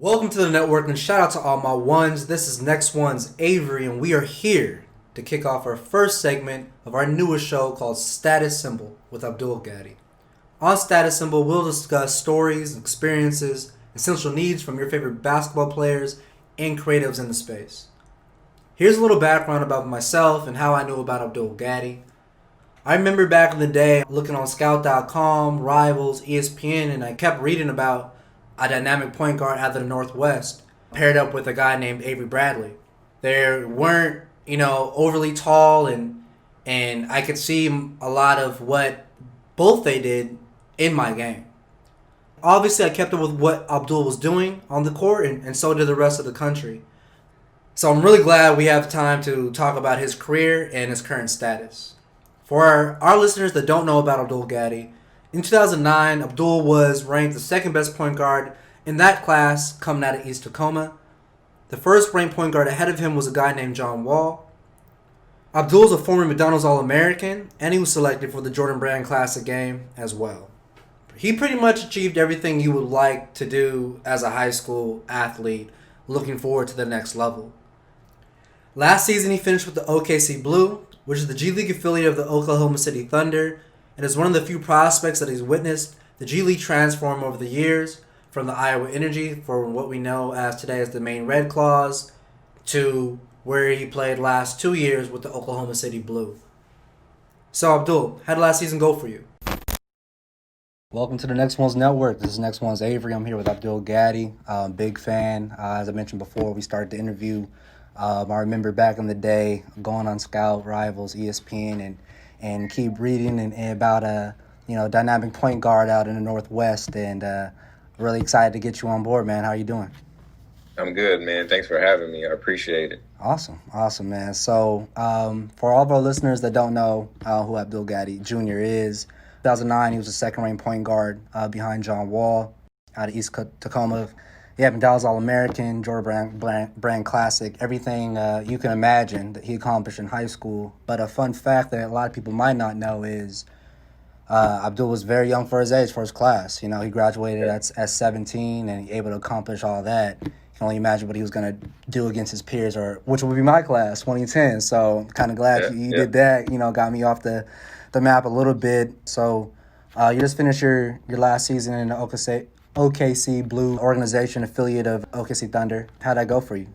Welcome to the network and shout out to all my ones. This is Next One's Avery and we are here to kick off our first segment of our newest show called Status Symbol with Abdul Gaddy. On Status Symbol, we'll discuss stories, experiences, essential needs from your favorite basketball players and creatives in the space. Here's a little background about myself and how I knew about Abdul Gaddy. I remember back in the day looking on Scout.com, Rivals, ESPN, and I kept reading about a dynamic point guard out of the Northwest paired up with a guy named Avery Bradley. They weren't, overly tall and I could see a lot of what both they did in my game. Obviously, I kept up with what Abdul was doing on the court and so did the rest of the country. So I'm really glad we have time to talk about his career and his current status. For our listeners that don't know about Abdul Gaddy, in 2009, Abdul was ranked the second best point guard in that class coming out of East Tacoma. The first ranked point guard ahead of him was a guy named John Wall. Abdul is a former McDonald's All-American, and he was selected for the Jordan Brand Classic game as well. He pretty much achieved everything you would like to do as a high school athlete, looking forward to the next level. Last season, he finished with the OKC Blue, which is the G League affiliate of the Oklahoma City Thunder, and is one of the few prospects that he's witnessed the G League transform over the years from the Iowa Energy, for what we know as today as the Maine Red Claws, to where he played last 2 years with the Oklahoma City Blue. So Abdul, how did last season go for you? Welcome to the Next One's Network. This is Next One's Avery. I'm here with Abdul Gaddy. Big fan. As I mentioned before, we started the interview. I remember back in the day going on Scout, Rivals, ESPN, and keep reading and about a dynamic point guard out in the Northwest, and really excited to get you on board, man. How are you doing? I'm good, man. Thanks for having me. I appreciate it. Awesome, man. So for all of our listeners that don't know who Abdul Gaddy Jr. is, 2009 he was a second-ranked point guard behind John Wall out of East Tacoma. He had McDonald's All-American, Jordan Brand Classic, everything you can imagine that he accomplished in high school. But a fun fact that a lot of people might not know is Abdul was very young for his age, for his class. He graduated at 17 and able to accomplish all that. You can only imagine what he was going to do against his peers, or which would be my class, 2010. So kind of glad you did that. Got me off the map a little bit. So you just finished your last season in the OKC Blue organization, affiliate of OKC Thunder. How'd that go for you?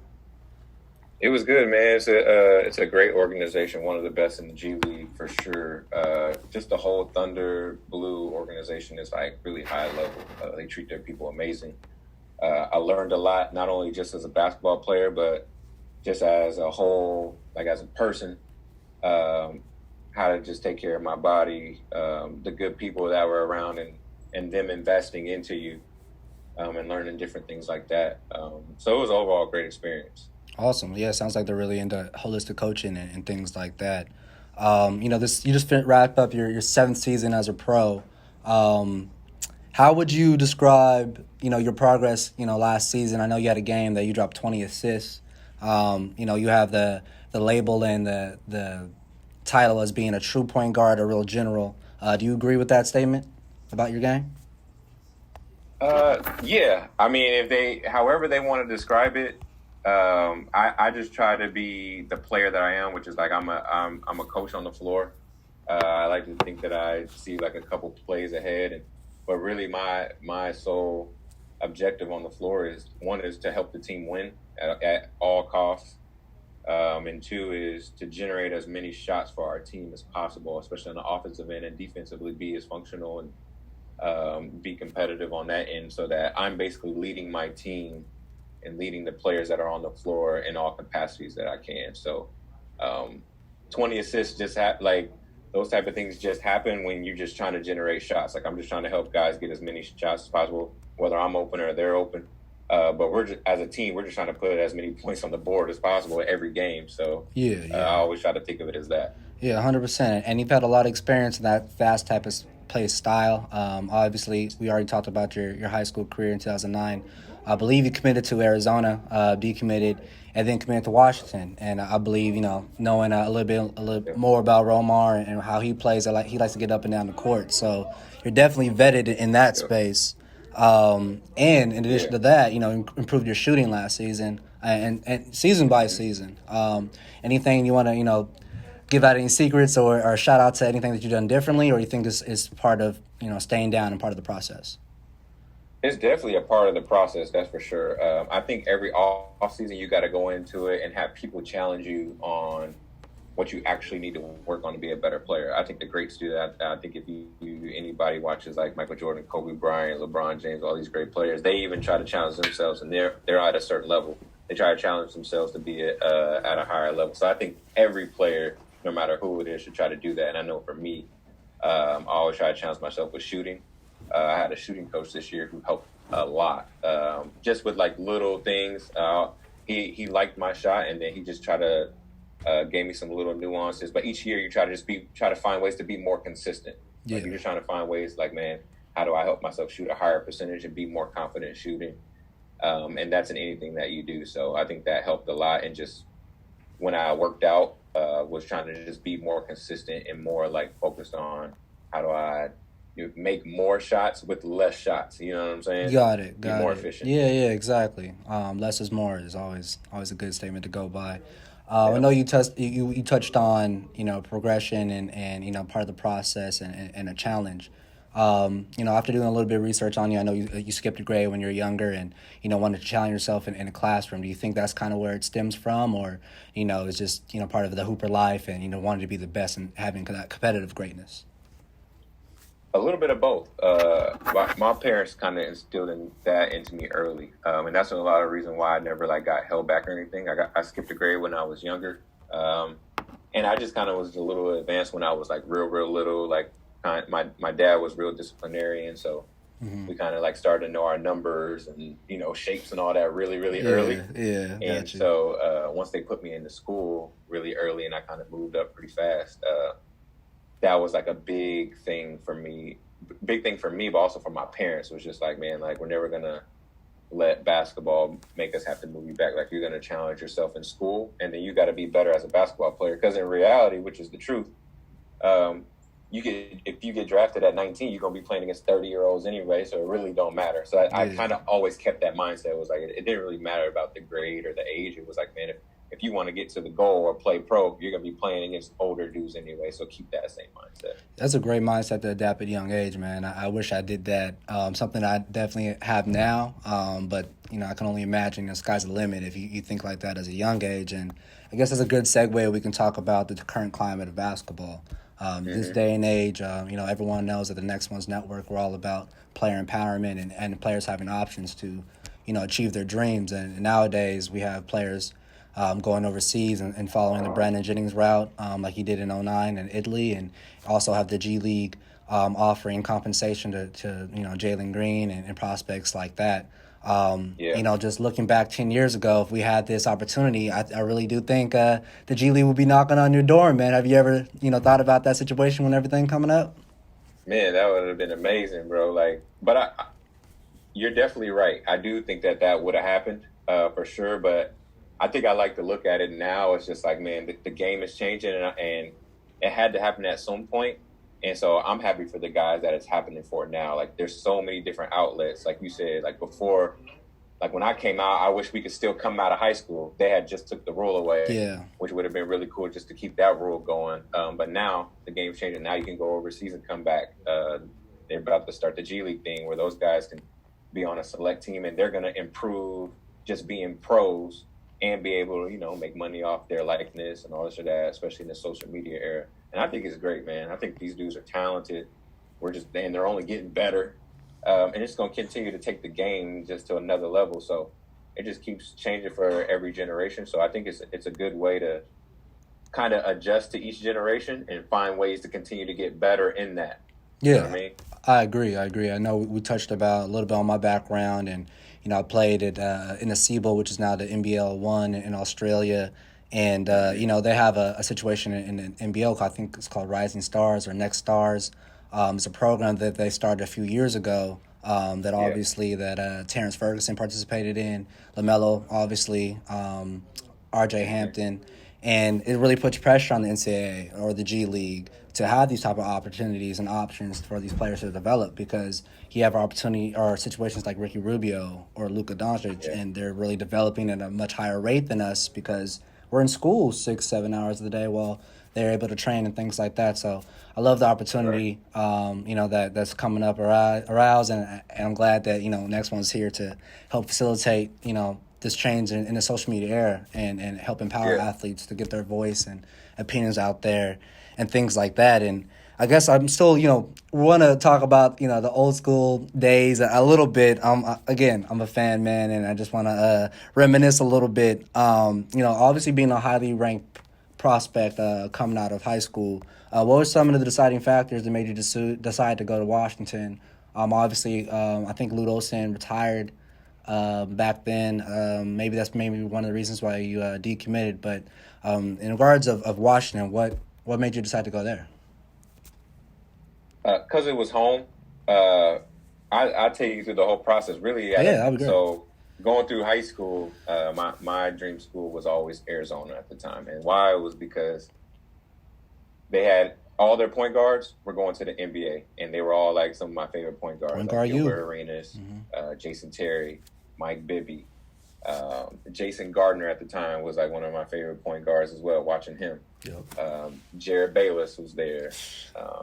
It was good, man. It's a great organization, one of the best in the G League for sure. Just the whole Thunder Blue organization is like really high level. They treat their people amazing. I learned a lot, not only just as a basketball player, but just as a whole, like as a person, how to just take care of my body, the good people that were around and them investing into you and learning different things like that. So it was overall a great experience. Awesome. Yeah, it sounds like they're really into holistic coaching and things like that. You just wrapped up your seventh season as a pro. How would you describe, your progress, last season? I know you had a game that you dropped 20 assists. You have the label and the title as being a true point guard, a real general. Do you agree with that statement about your game? Yeah. I mean, however they want to describe it, I just try to be the player that I am, which is like I'm a coach on the floor. I like to think that I see like a couple plays ahead, but really my sole objective on the floor is, one is to help the team win at all costs, and two is to generate as many shots for our team as possible, especially on the offensive end, and defensively be as functional and be competitive on that end, so that I'm basically leading my team and leading the players that are on the floor in all capacities that I can. So 20 assists those type of things just happen when you're just trying to generate shots. Like, I'm just trying to help guys get as many shots as possible, whether I'm open or they're open. But as a team, we're just trying to put as many points on the board as possible every game. So I always try to think of it as that. Yeah, 100%. And you've had a lot of experience in that fast type of play style. Obviously, we already talked about your high school career in 2009. I believe you committed to Arizona, decommitted, and then committed to Washington. And I believe, knowing a little bit more about Romar and how he plays, he likes to get up and down the court. So you're definitely vetted in that space. And in addition to that, improved your shooting last season and season by season. Anything you want to, give out any secrets or shout out to anything that you've done differently, or you think this is part of, staying down and part of the process? It's definitely a part of the process, that's for sure. I think every off season you got to go into it and have people challenge you on what you actually need to work on to be a better player. I think the greats do that. I think if anybody watches like Michael Jordan, Kobe Bryant, LeBron James, all these great players, they even try to challenge themselves, and they're at a certain level. They try to challenge themselves to be at a higher level. So I think every player, no matter who it is, should try to do that. And I know for me, I always try to challenge myself with shooting. I had a shooting coach this year who helped a lot, just with like little things. He liked my shot, and then he just tried to gave me some little nuances. But each year you try to find ways to be more consistent. Yeah. Like you're just trying to find ways like, man, how do I help myself shoot a higher percentage and be more confident shooting? And that's in anything that you do. So I think that helped a lot. And just when I worked out, was trying to just be more consistent and more like focused on how do I make more shots with less shots. You know what I'm saying? Got it. Be more efficient. Yeah, exactly. Less is more is always a good statement to go by. I know you touched on progression and part of the process and a challenge. After doing a little bit of research on you, I know you skipped a grade when you were younger and wanted to challenge yourself in a classroom. Do you think that's kind of where it stems from, or it's just part of the Hooper life and wanted to be the best and having that competitive greatness? A little bit of both. My parents kind of instilled that into me early, and that's a lot of reason why I never got held back or anything. I skipped a grade when I was younger, and I just kind of was a little advanced when I was real little. My dad was real disciplinarian, so we kind of started to know our numbers and shapes and all that really early. Yeah, and so once they put me into school really early, and I kind of moved up pretty fast. That was a big thing for me, but also for my parents. It was just man, we're never gonna let basketball make us have to move you back. You're gonna challenge yourself in school, and then you got to be better as a basketball player. Because in reality, which is the truth, if you get drafted at 19, you're gonna be playing against 30-year-olds anyway, so it really don't matter. So I kind of always kept that mindset. It was it didn't really matter about the grade or the age. It was man, if you want to get to the goal or play pro, you're going to be playing against older dudes anyway. So keep that same mindset. That's a great mindset to adapt at a young age, man. I wish I did that. Something I definitely have now. But, I can only imagine the sky's the limit if you think like that as a young age. And I guess that's a good segue. We can talk about the current climate of basketball. This day and age, everyone knows that the Next One's Network, we're all about player empowerment and players having options to, achieve their dreams. And nowadays we have players going overseas and following the Brandon Jennings route, like he did in 2009 in Italy, and also have the G League offering compensation to Jalen Green and prospects like that. Just looking back 10 years ago, if we had this opportunity, I really do think the G League would be knocking on your door, man. Have you ever thought about that situation when everything coming up? Man, that would have been amazing, bro. You're definitely right. I do think that would have happened for sure, but I think I like to look at it now. It's just man, the game is changing, and it had to happen at some point. And so I'm happy for the guys that it's happening for now. There's so many different outlets. Like you said, before, when I came out, I wish we could still come out of high school. They had just took the rule away, which would have been really cool just to keep that rule going. But now the game's changing. Now you can go overseas and come back. They're about to start the G League thing where those guys can be on a select team, and they're going to improve just being pros and be able to, make money off their likeness and all this or that, especially in the social media era. And I think it's great, man. I think these dudes are talented. And they're only getting better. And it's going to continue to take the game just to another level. So it just keeps changing for every generation. So I think it's a good way to kind of adjust to each generation and find ways to continue to get better in that. Yeah, you know what I mean? I agree. I know we touched about a little bit on my background, and I played in the CBL, which is now the NBL 1 in Australia, and they have a situation in the NBL, I think it's called Rising Stars or Next Stars. It's a program that they started a few years ago that obviously that Terrence Ferguson participated in, LaMelo obviously, R.J. Hampton. And it really puts pressure on the NCAA or the G League to have these type of opportunities and options for these players to develop, because you have opportunity or situations like Ricky Rubio or Luka Doncic, and they're really developing at a much higher rate than us because we're in school 6-7 hours of the day while they're able to train and things like that. So I love the opportunity, that's coming up aroused, and I'm glad that, next one's here to help facilitate, this change in the social media era and help empower athletes to get their voice and opinions out there and things like that. And I guess I'm still, want to talk about, the old school days a little bit. I'm a fan, man, and I just want to reminisce a little bit. Obviously being a highly ranked prospect coming out of high school, what were some of the deciding factors that made you decide to go to Washington? Obviously, I think Lute Olson retired back then. Maybe that's one of the reasons why you decommitted. But in regards of Washington, what made you decide to go there? Because it was home. I take you through the whole process. Really, that would be great. So going through high school, my dream school was always Arizona at the time, and why was because they had all their point guards were going to the NBA, and they were all like some of my favorite point guards, like Gilbert Arenas, Jason Terry, Mike Bibby. Jason Gardner at the time was like one of my favorite point guards as well, watching him. Yep. Jared Bayless was there.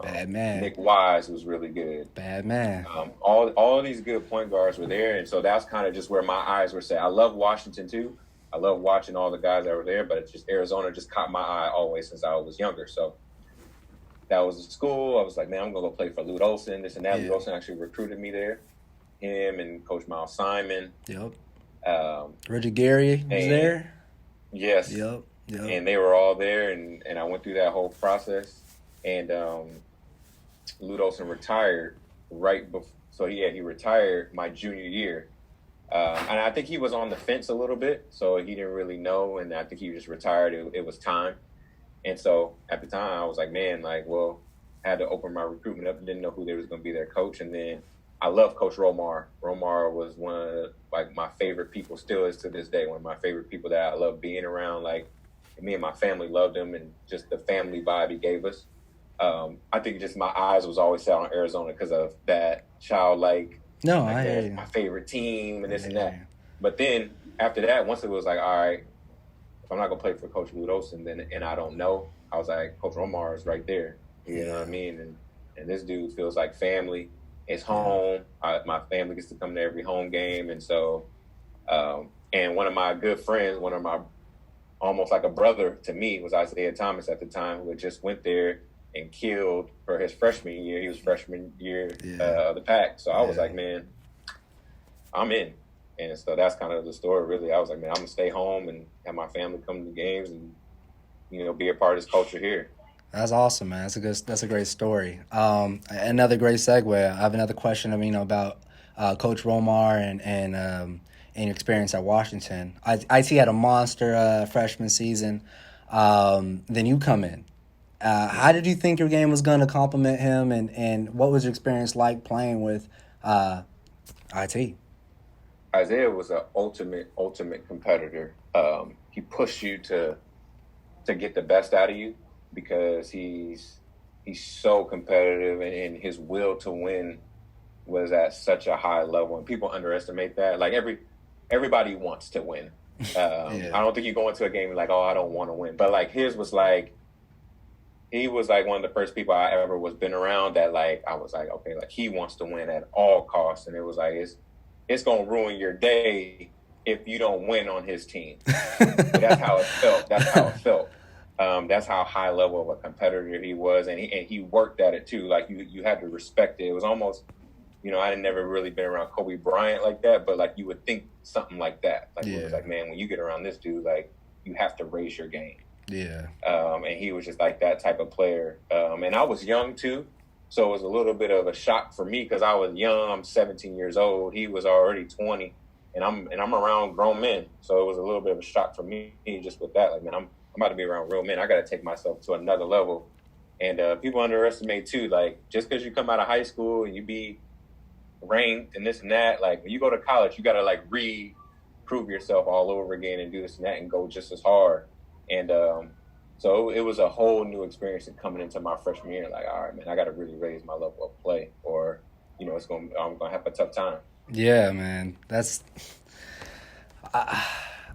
Bad man. Nick Wise was really good. Bad man. All of these good point guards were there, and so that's kind of just where my eyes were set. I love Washington too. I love watching all the guys that were there, but it's just Arizona just caught my eye always since I was younger. So that was the school. I was like, man, I'm going to go play for Lute Olson, this and that. Lute Olson actually recruited me there. Him and Coach Miles Simon. Yep. Reggie Gary was there. Yes. Yep. And they were all there, and I went through that whole process. And Lute Olson retired right before. So, he retired my junior year. And I think he was on the fence a little bit, so he didn't really know. And I think he just retired. It was time. And so at the time, I was like, man, I had to open my recruitment up. Didn't know who they was going to be their coach. And then I love Coach Romar. Romar was one of my favorite people, still is to this day, one of my favorite people that I love being around. Me and my family loved him, and just the family vibe he gave us. I think just my eyes was always set on Arizona because of that childlike, my favorite team and this and that. But then after that, once it was like, all right, if I'm not going to play for Coach Lute Olson, and I don't know, I was like, Coach Romar is right there. You know what I mean? And this dude feels like family. It's home. My family gets to come to every home game. And so, and one of my good friends, one of my almost like a brother to me, was Isaiah Thomas at the time, who had just went there and killed for his freshman year. He was freshman year of the pack. So I was like, man, I'm in. And so that's kind of the story, really. I was like, man, I'm going to stay home and have my family come to the games and, be a part of this culture here. That's awesome, man. That's a great story. Another great segue. I have another question, about Coach Romar and your experience at Washington. IT had a monster freshman season. Then you come in. How did you think your game was going to complement him, and what was your experience like playing with IT? Isaiah was an ultimate competitor. He pushed you to get the best out of you because he's so competitive, and his will to win was at such a high level, and people underestimate that. Everybody wants to win. I don't think you go into a game like, oh, I don't want to win, but his was he was one of the first people I ever was been around that I was like, okay, he wants to win at all costs, and it was it's gonna ruin your day if you don't win on his team. That's how it felt. That's how high level of a competitor he was, and he worked at it too. You had to respect it. It was almost, I had never really been around Kobe Bryant like that, but you would think something like that. It was man, when you get around this dude, you have to raise your game. Yeah. And he was just that type of player. And I was young too. So it was a little bit of a shock for me because I was young. I'm 17 years old. He was already 20, and I'm around grown men. So it was a little bit of a shock for me just with that. Man, I'm about to be around real men. I got to take myself to another level. And people underestimate too. Just because you come out of high school and you be ranked and this and that, when you go to college, you got to re-prove yourself all over again and do this and that and go just as hard. And so it was a whole new experience coming into my freshman year. Like, all right, man, I got to really raise my level of play, or I'm gonna have a tough time. Yeah, man. That's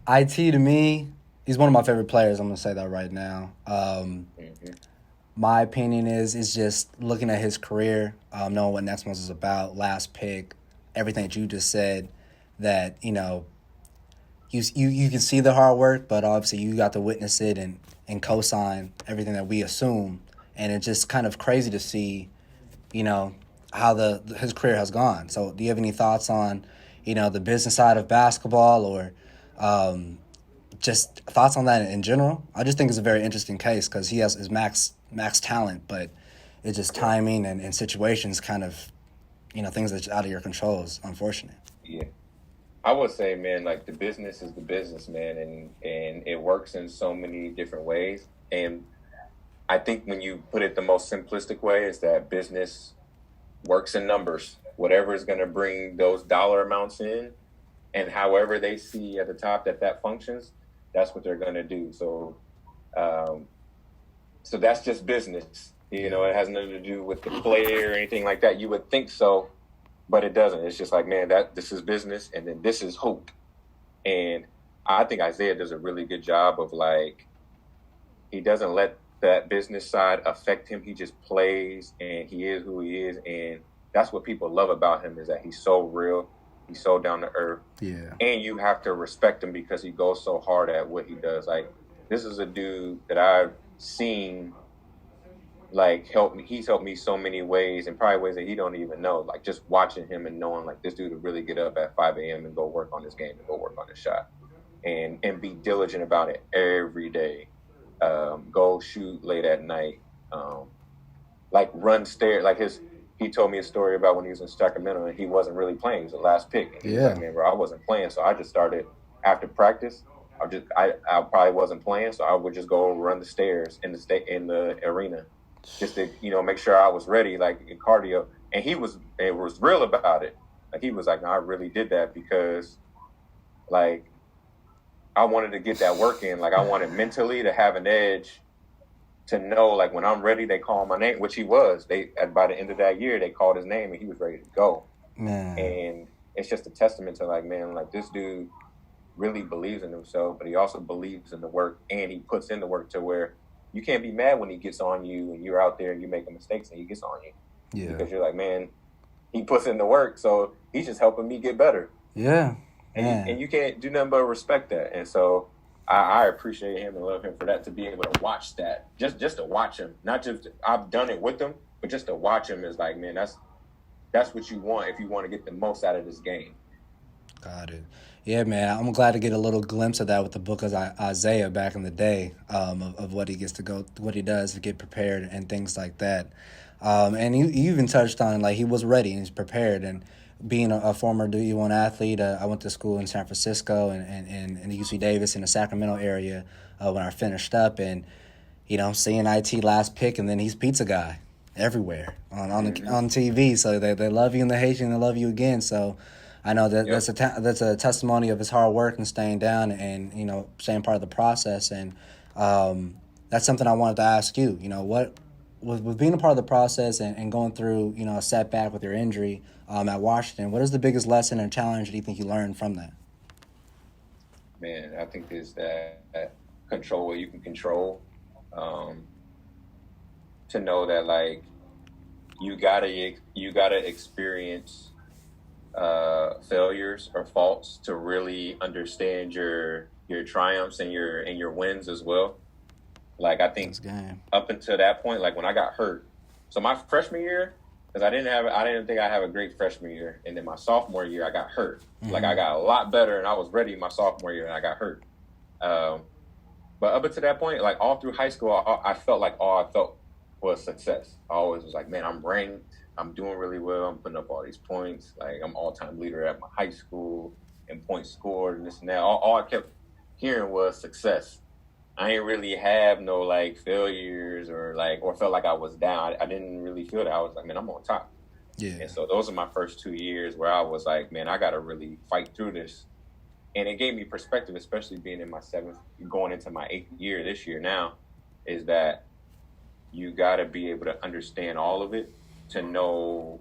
IT to me. He's one of my favorite players. I'm gonna say that right now. Mm-hmm. My opinion is just looking at his career, knowing what Next Month is about, last pick, everything that you just said. That you can see the hard work, but obviously you got to witness it and co-sign everything that we assume, and it's just kind of crazy to see, how his career has gone. So, do you have any thoughts on, the business side of basketball, or just thoughts on that in general? I just think it's a very interesting case because he has his max talent, but it's just timing and situations kind of, things that's out of your control is unfortunate. Yeah. I would say, man, like the business is the business, man, and it works in so many different ways. And I think when you put it the most simplistic way is that business works in numbers. Whatever is going to bring those dollar amounts in, and however they see at the top that functions, that's what they're going to do. So, so that's just business. It has nothing to do with the player or anything like that. You would think so, but it doesn't. It's just like, man, this is business, and then this is hoop. And I think Isaiah does a really good job of, like, he doesn't let that business side affect him. He just plays, and he is who he is. And that's what people love about him, is that he's so real. He's so down to earth. Yeah. And you have to respect him because he goes so hard at what he does. Like, this is a dude that I've seen, like, help me. He's helped me so many ways, and probably ways that he don't even know. Like, just watching him and knowing, like, this dude would really get up at 5 a.m. and go work on his game and go work on his shot, and be diligent about it every day. Go shoot late at night. Like, run stairs. Like, he told me a story about when he was in Sacramento and he wasn't really playing. He was the last pick. And he was like, man, bro, I wasn't playing, so I just started after practice. I probably wasn't playing, so I would just go run the stairs in the arena, just to make sure I was ready, like, in cardio. And he was real about it. Like, he was like, no, I really did that because, like, I wanted to get that work in. Like, I wanted mentally to have an edge, to know, like, when I'm ready, they call my name, which he was. By the end of that year, they called his name and he was ready to go. Man. And it's just a testament to, like, man, like, this dude really believes in himself, but he also believes in the work, and he puts in the work to where you can't be mad when he gets on you and you're out there and you're making mistakes and he gets on you. Yeah. Because you're like, man, he puts in the work, so he's just helping me get better. Yeah. And you can't do nothing but respect that. And so I appreciate him and love him for that, to be able to watch that. Just to watch him. Not just I've done it with him, but just to watch him is like, man, that's what you want if you want to get the most out of this game. Got it. Yeah, man, I'm glad to get a little glimpse of that with the book of Isaiah back in the day, of what he gets to go, what he does to get prepared and things like that. And you even touched on, like, he was ready and he's prepared. And being a former D1 athlete, I went to school in San Francisco and UC Davis in the Sacramento area when I finished up, and seeing IT last pick, and then he's pizza guy everywhere on TV. So they love you and they hate you and they love you again. So I know that that's a testimony of his hard work and staying down and staying part of the process. And that's something I wanted to ask you. What with being a part of the process and going through a setback with your injury at Washington, what is the biggest lesson and challenge do you think you learned from that? Man, I think is that control what you can control. To know that, like, you gotta experience failures or faults to really understand your triumphs and your wins as well. Like, I think up until that point, like, when I got hurt, so my freshman year, because I didn't think I have a great freshman year, and then my sophomore year I got hurt. Mm-hmm. Like, I got a lot better and I was ready my sophomore year and I got hurt. But up until that point, like, all through high school, I felt like all I felt was success. I always was like, man, I'm ranked. I'm doing really well. I'm putting up all these points. Like, I'm all-time leader at my high school in points scored and this and that. All I kept hearing was success. I ain't really have no, like, failures or felt like I was down. I didn't really feel that. I was like, man, I'm on top. Yeah. And so those are my first 2 years where I was like, man, I got to really fight through this. And it gave me perspective, especially being in my 7th, going into my 8th year this year now, is that you got to be able to understand all of it to know,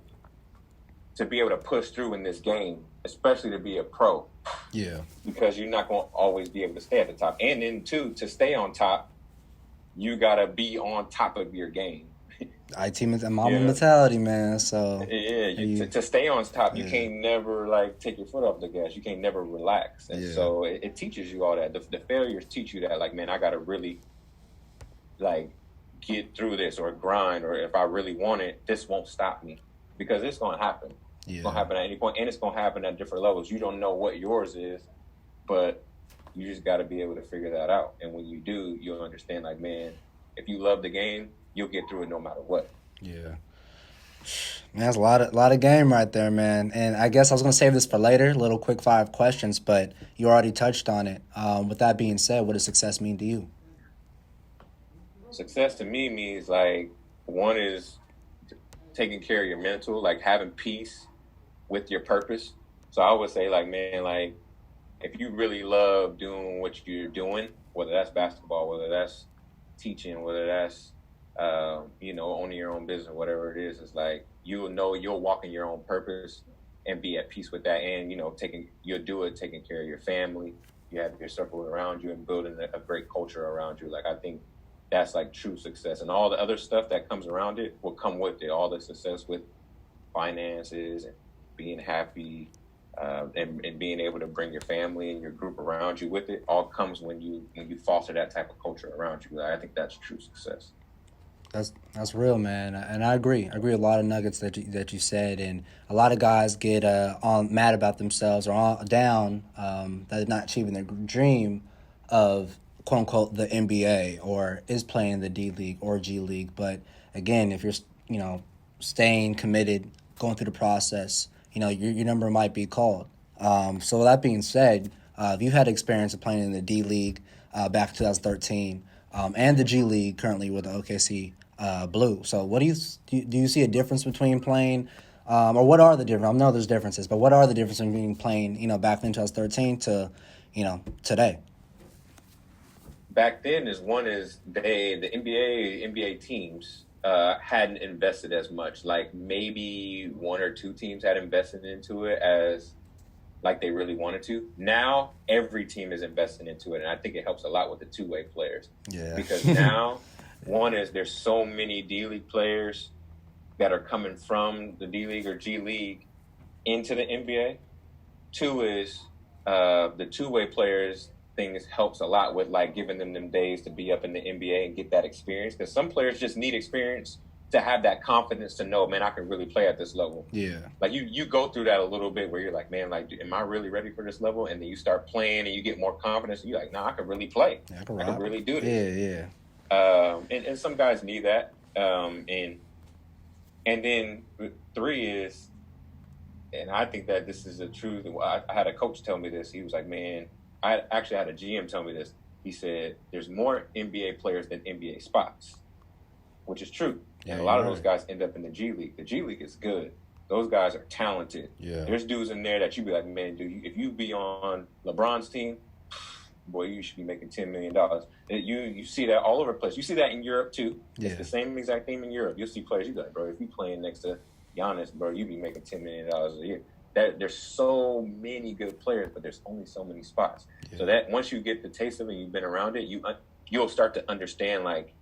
to be able to push through in this game, especially to be a pro. Yeah. Because you're not going to always be able to stay at the top. And then, too, to stay on top, you got to be on top of your game. IT Mamba mentality, man. So to stay on top, you can't never like take your foot off the gas. You can't never relax, and so it teaches you all that. The failures teach you that, like, man, I got to really like get through this or grind, or if I really want it, this won't stop me, because it's going to happen. It's going to happen at any point, and it's going to happen at different levels. You don't know what yours is, but you just got to be able to figure that out. And when you do, you'll understand, like, man, if you love the game, you'll get through it no matter what. Yeah. Man, that's a lot of game right there, man. And I guess I was going to save this for later, little quick 5 questions, but you already touched on it. With that being said, what does success mean to you? Success to me means, like, one is taking care of your mental, like having peace with your purpose. So I would say, like, man, like, if you really love doing what you're doing, whether that's basketball, whether that's teaching, whether that's owning your own business, whatever it is, it's like you'll walk in your own purpose and be at peace with that. And you'll do it taking care of your family. You have your circle around you and building a great culture around you. Like, I think that's like true success, and all the other stuff that comes around it will come with it. All the success with finances and being happy, and being able to bring your family and your group around you with it, all comes when you foster that type of culture around you. Like, I think that's true success. That's real, man, and I agree. I agree with a lot of nuggets that you said, and a lot of guys get mad about themselves or down that they're not achieving their dream of quote unquote the NBA or is playing in the D League or G League. But again, if you're staying committed, going through the process, your number might be called. So with that being said, if you had experience of playing in the D League back in 2013 and the G League currently with the OKC Blue, so what do you see a difference between playing, or what are the differences? I know there's differences, but what are the differences between playing back in 2013 to today? Back then the NBA teams hadn't invested as much. Like, maybe 1 or 2 teams had invested into it as like they really wanted to. Now every team is investing into it, and I think it helps a lot with the two-way players. Yeah. Because now, one is there's so many D League players that are coming from the D League or G League into the NBA. 2 is the two-way players things helps a lot with, like, giving them days to be up in the NBA and get that experience, because some players just need experience to have that confidence to know, man, I can really play at this level. Yeah. Like, you go through that a little bit where you're like, man, like, am I really ready for this level? And then you start playing and you get more confidence and you're like, nah, I can really play. I can really do this. Yeah. And some guys need that. And then 3 is, and I think that this is the truth. I had a coach tell me this. He was like, man, I actually had a GM tell me this. He said, there's more NBA players than NBA spots, which is true. Yeah, and a lot of those guys end up in the G League. The G League is good. Those guys are talented. Yeah. There's dudes in there that you be like, man, dude, if you be on LeBron's team, boy, you should be making $10 million. You see that all over the place. You see that in Europe, too. Yeah. It's the same exact thing in Europe. You'll see players, you be like, bro, if you playing next to Giannis, bro, you be making $10 million a year. There's so many good players, but there's only so many spots. Yeah. So that once you get the taste of it, you've been around it, you'll start to understand, like,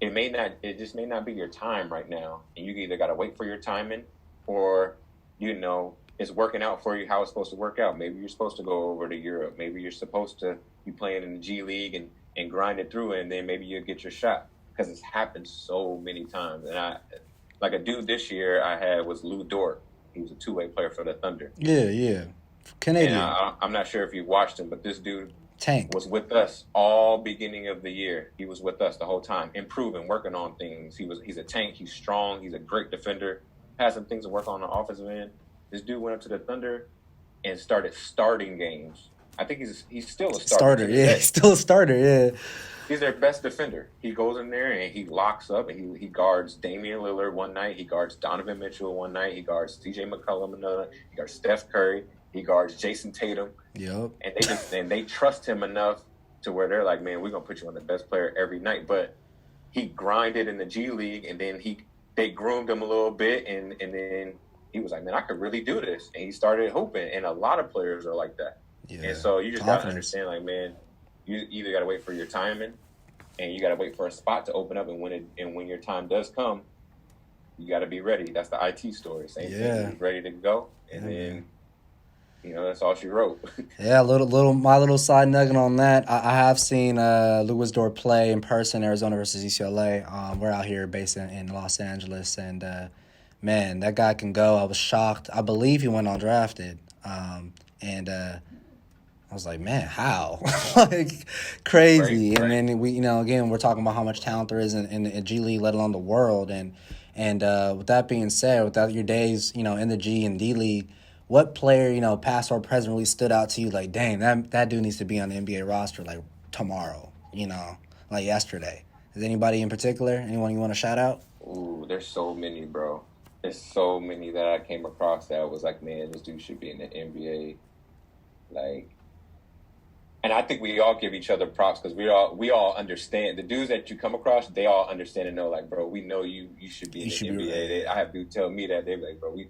it just may not be your time right now, and you either got to wait for your timing, or it's working out for you how it's supposed to work out. Maybe you're supposed to go over to Europe. Maybe you're supposed to be playing in the G League and grind it through, and then maybe you'll get your shot, because it's happened so many times. And like a dude this year I had was Lou Dort. He was a two-way player for the Thunder. Yeah. Canadian. And I'm not sure if you watched him, but this dude Tank was with us all beginning of the year. He was with us the whole time, improving, working on things. He's a tank. He's strong. He's a great defender. Has some things to work on the offensive end. This dude went up to the Thunder and started starting games. I think he's still a starter. Yeah, still a starter. Yeah. He's their best defender. He goes in there and he locks up, and he guards Damian Lillard one night. He guards Donovan Mitchell one night. He guards CJ McCollum another. He guards Steph Curry. He guards Jason Tatum. Yep. And they trust him enough to where they're like, man, we're gonna put you on the best player every night. But he grinded in the G League, and then they groomed him a little bit, and then he was like, man, I could really do this, and he started hooping. And a lot of players are like that. Yeah. And so you just gotta understand, like, man, you either gotta wait for your timing, and you gotta wait for a spot to open up, and when your time does come, you gotta be ready. That's the IT story. Same thing. He's ready to go, and then. You know, that's all she wrote. Yeah, my little side nugget on that. I have seen Louis Dort play in person, Arizona versus UCLA. We're out here based in Los Angeles, and man, that guy can go. I was shocked. I believe he went undrafted, and I was like, man, how? Like, crazy. Right. And then we, again, we're talking about how much talent there is in G League, let alone the world. And with that being said, without your days, in the G and D League. What player, past or present, really stood out to you? Like, dang, that dude needs to be on the NBA roster, like, tomorrow, like yesterday. Is anybody in particular? Anyone you want to shout out? Ooh, there's so many, bro. There's so many that I came across that was like, man, this dude should be in the NBA. Like, and I think we all give each other props because we all understand. The dudes that you come across, they all understand and know, like, bro, we know you should be in the NBA. I have dudes tell me that. They're like, bro, you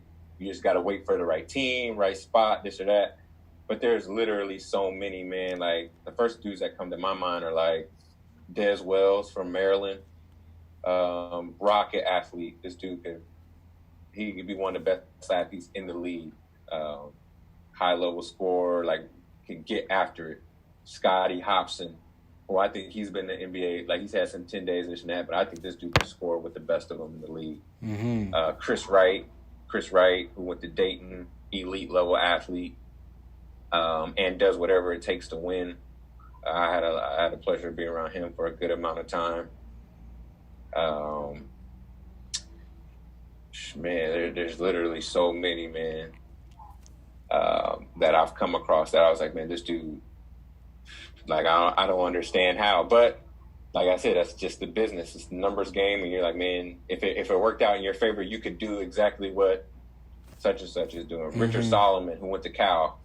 just got to wait for the right team, right spot, this or that. But there's literally so many, man. Like, the first dudes that come to my mind are, like, Des Wells from Maryland. Rocket athlete. This dude could be one of the best athletes in the league. High-level scorer, like, can get after it. Scotty Hobson, who I think he's been in the NBA. Like, he's had some 10 days, this and that, but I think this dude can score with the best of them in the league. Mm-hmm. Chris Wright, who went to Dayton, elite level athlete, and does whatever it takes to win. I had a pleasure of being around him for a good amount of time. Man, there's literally so many, man, that I've come across that I was like, man, this dude, like, I don't understand how, but. Like I said, that's just the business. It's the numbers game, and you're like, man, if it worked out in your favor, you could do exactly what such and such is doing. Mm-hmm. Richard Solomon, who went to Cal,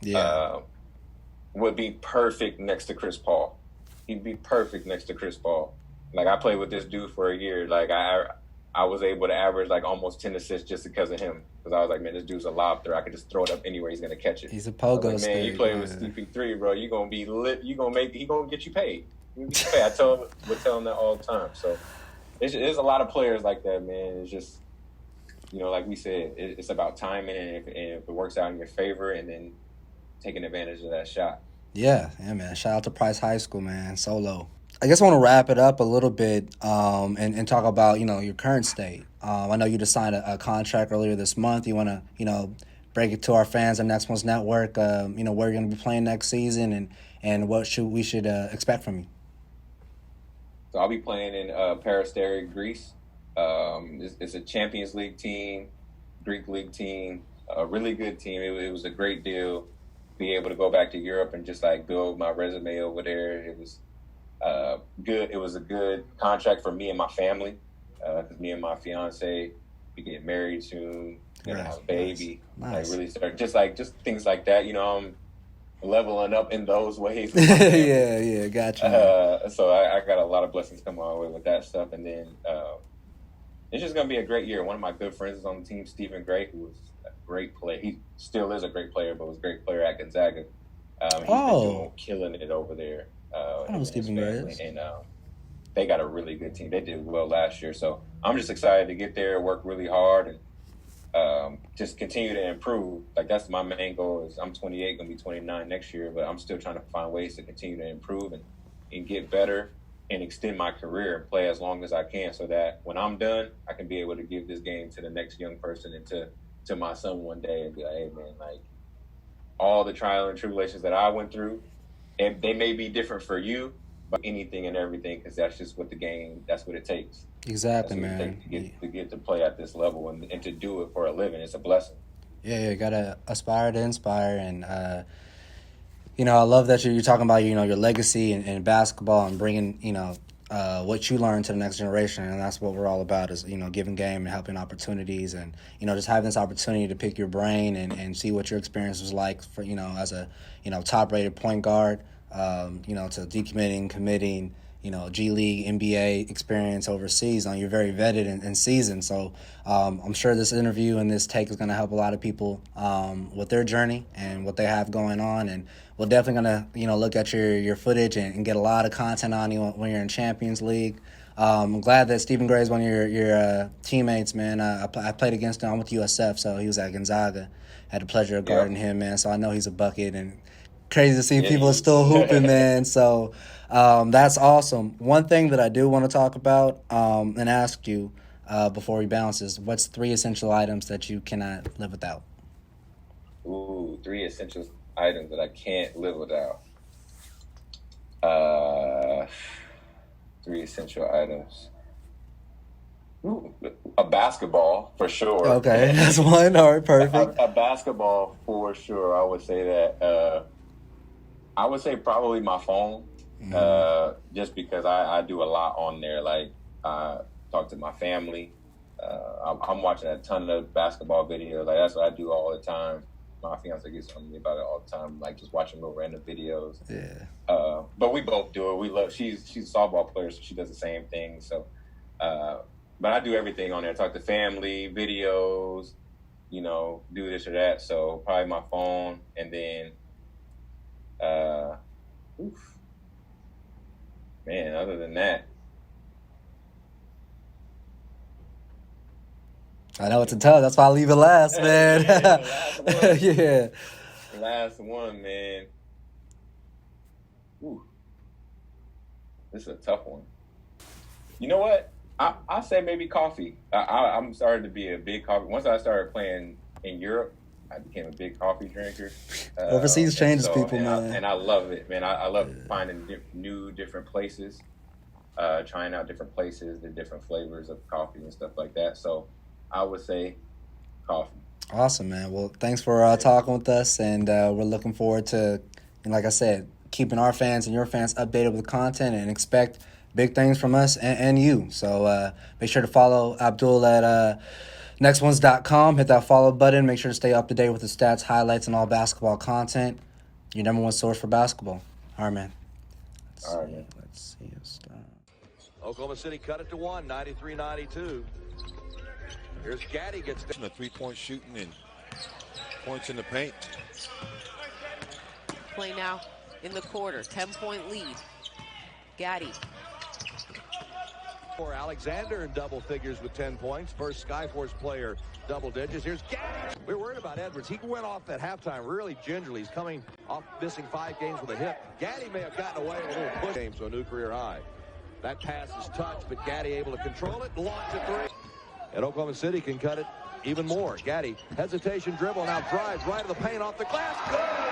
would be perfect next to Chris Paul. He'd be perfect next to Chris Paul. Like, I played with this dude for a year. Like, I was able to average, like, almost 10 assists just because of him. Because I was like, man, this dude's a lob thrower. I could just throw it up anywhere. He's going to catch it. He's a pogo stick. Man, you play with CP3, bro. You're going to be lit. He going to get you paid. I would tell him that all the time. So there's a lot of players like that, man. It's just, like we said, it's about timing, and if it works out in your favor, and then taking advantage of that shot. Yeah, man. Shout out to Price High School, man. Solo. I guess I want to wrap it up a little bit and talk about, your current state. I know you just signed a contract earlier this month. You want to, break it to our fans on Next One's Network, where you're going to be playing next season and what we should expect from you. So I'll be playing in Peristeri, Greece. It's a Champions League team, Greek League team, a really good team. It was a great deal. Be able to go back to Europe and just like build my resume over there. It was good. It was a good contract for me and my family because me and my fiance we get married soon, have a baby. Nice. Like really start just things like that. I'm leveling up in those ways. Yeah, gotcha. So I got a lot of blessings coming my way with that stuff, and then it's just gonna be a great year. One of my good friends is on the team, Stephen Gray, who was a great player. He still is a great player, but was a great player at Gonzaga. He's been killing it over there. I know Stephen Gray is. And they got a really good team. They did well last year, so I'm just excited to get there, work really hard, and just continue to improve. Like, that's my main goal. Is I'm 28, gonna be 29 next year, but I'm still trying to find ways to continue to improve and get better and extend my career and play as long as I can, so that when I'm done, I can be able to give this game to the next young person and to my son one day and be like, hey man, like all the trial and tribulations that I went through, and they may be different for you, but anything and everything, because that's just what the game. That's what it takes. Exactly, man. To get to play at this level and to do it for a living, it's a blessing. Yeah, you gotta aspire to inspire, and I love that you're talking about your legacy in basketball and bringing what you learn to the next generation, and that's what we're all about, is, you know, giving game and helping opportunities, and, you know, just having this opportunity to pick your brain and see what your experience was like for, you know, as a, you know, top-rated point guard, you know, to decommitting, committing, you know, G League, NBA experience overseas. You're very vetted and seasoned, so I'm sure this interview and this take is going to help a lot of people with their journey and what they have going on, and we're definitely going to, you know, look at your footage and get a lot of content on you when you're in Champions League. I'm glad that Stephen Gray is one of your teammates, man. I played against him. I'm with USF, so he was at Gonzaga. Had the pleasure of guarding him, man, so I know he's a bucket, and crazy to see people are still hooping, man. So that's awesome. One thing that I do want to talk about and ask you before we bounce is, what's 3 essential items that you cannot live without? Ooh, 3 essential items that I can't live without. 3 essential items. Ooh, a basketball, for sure. Okay, that's one. All right, perfect. A basketball, for sure. I would say that. I would say probably my phone, just because I do a lot on there. Like, I talk to my family. I'm watching a ton of basketball videos. Like, that's what I do all the time. My fiance gets on me about it all the time, like just watching little random videos. Yeah. But we both do it. We love. She's a softball player, so she does the same thing. So, but I do everything on there. Talk to family, videos, you know, do this or that. So probably my phone, and then, man. Other than that, I know it's a tough. That's why I leave it last, man. Yeah, Yeah. last one, man. Ooh, this is a tough one. You know what? I say maybe coffee. I'm starting to be a big coffee. Once I started playing in Europe, I became a big coffee drinker. Overseas changes people, man. And I love it, man. I love finding different places, trying out different places, the different flavors of coffee and stuff like that. So I would say coffee. Awesome, man. Well, thanks for talking with us, and we're looking forward to, and like I said, keeping our fans and your fans updated with content, and expect big things from us and you. So make sure to follow Abdul at nextones.com. Hit that follow button. Make sure to stay up to date with the stats, highlights, and all basketball content. Your number one source for basketball. All right, man. Let's see. Oklahoma City cut it to 1, 93-92. Here's Gaddy gets a 3-point shooting and points in the paint. Play now in the quarter. 10-point lead. Gaddy. For Alexander in double figures with 10 points. First Skyforce player double digits. Here's Gaddy. We were worried about Edwards. He went off at halftime really gingerly. He's coming off missing 5 games with a hip. Gaddy may have gotten away with a little push game to a new career high. That pass is touched, but Gaddy able to control it, launch a 3. And Oklahoma City can cut it even more. Gaddy, hesitation dribble, now drives right to the paint off the glass. Good!